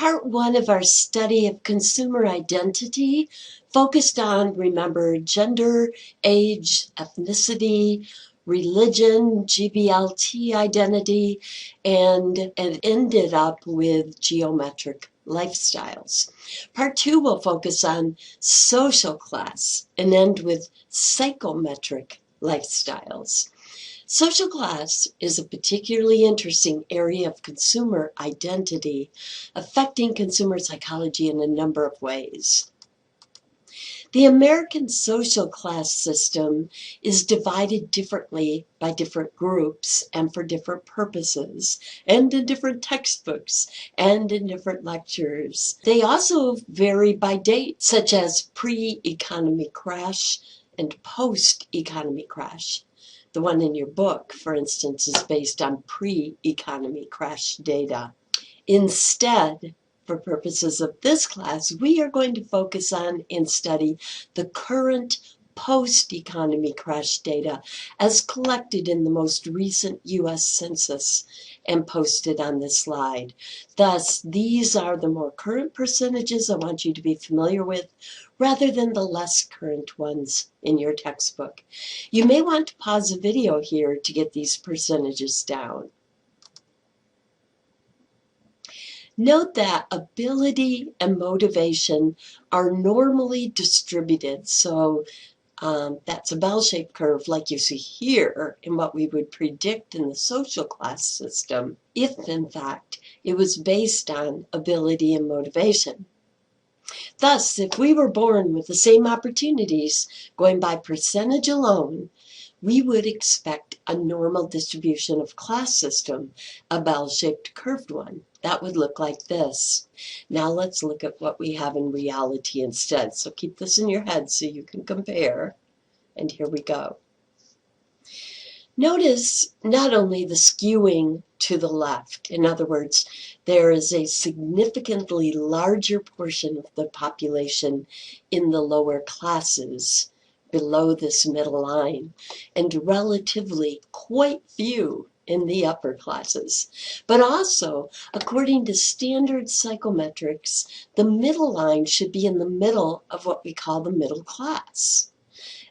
Part one of our study of consumer identity focused on, remember, gender, age, ethnicity, religion, GBLT identity, and ended up with geometric lifestyles. Part two will focus on social class and end with psychometric lifestyles. Social class is a particularly interesting area of consumer identity, affecting consumer psychology in a number of ways. The American social class system is divided differently by different groups and for different purposes, and in different textbooks and in different lectures. They also vary by date, such as pre-economy crash and post-economy crash. The one in your book, for instance, is based on pre-economy crash data. Instead, for purposes of this class, we are going to focus on and study the current post-economy crash data as collected in the most recent U.S. Census and posted on this slide. Thus, these are the more current percentages I want you to be familiar with, rather than the less current ones in your textbook. You may want to pause the video here to get these percentages down. Note that ability and motivation are normally distributed, so that's a bell-shaped curve like you see here in what we would predict in the social class system if, in fact, it was based on ability and motivation. Thus, if we were born with the same opportunities going by percentage alone, we would expect a normal distribution of class system, a bell-shaped curved one. That would look like this. Now let's look at what we have in reality instead. So keep this in your head so you can compare. And here we go. Notice not only the skewing to the left. In other words, there is a significantly larger portion of the population in the lower classes below this middle line, and relatively quite few in the upper classes. But also, according to standard psychometrics, the middle line should be in the middle of what we call the middle class,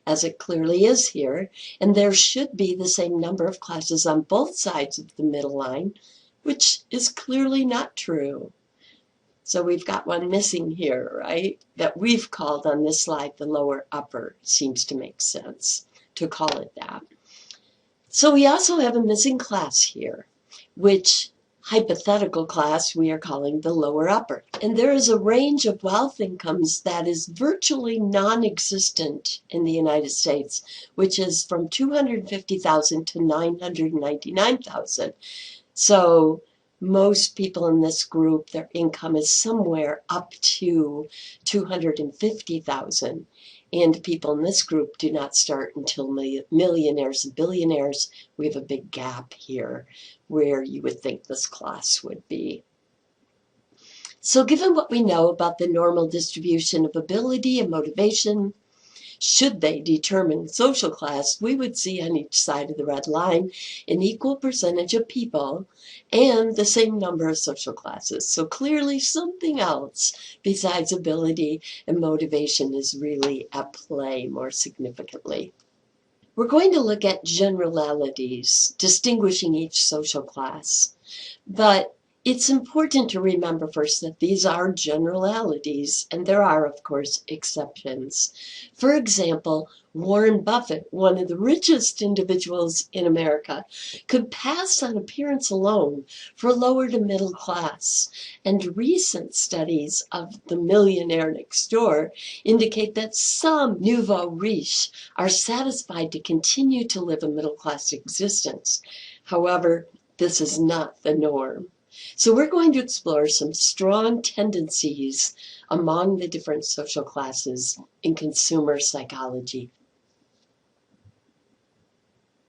as it clearly is here, and there should be the same number of classes on both sides of the middle line, which is clearly not true. So we've got one missing here, right? That we've called on this slide the lower upper. Seems to make sense to call it that. So we also have a missing class here, which hypothetical class we are calling the lower upper. And there is a range of wealth incomes that is virtually non-existent in the United States, which is from $250,000 to $999,000. So most people in this group, their income is somewhere up to $250,000. And people in this group do not start until millionaires and billionaires. We have a big gap here where you would think this class would be. So given what we know about the normal distribution of ability and motivation, should they determine social class, we would see on each side of the red line an equal percentage of people and the same number of social classes. So clearly something else besides ability and motivation is really at play more significantly. We're going to look at generalities distinguishing each social class, but it's important to remember first that these are generalities, and there are, of course, exceptions. For example, Warren Buffett, one of the richest individuals in America, could pass on appearance alone for lower to middle class. And recent studies of the millionaire next door indicate that some nouveau riche are satisfied to continue to live a middle class existence. However, this is not the norm. So we're going to explore some strong tendencies among the different social classes in consumer psychology.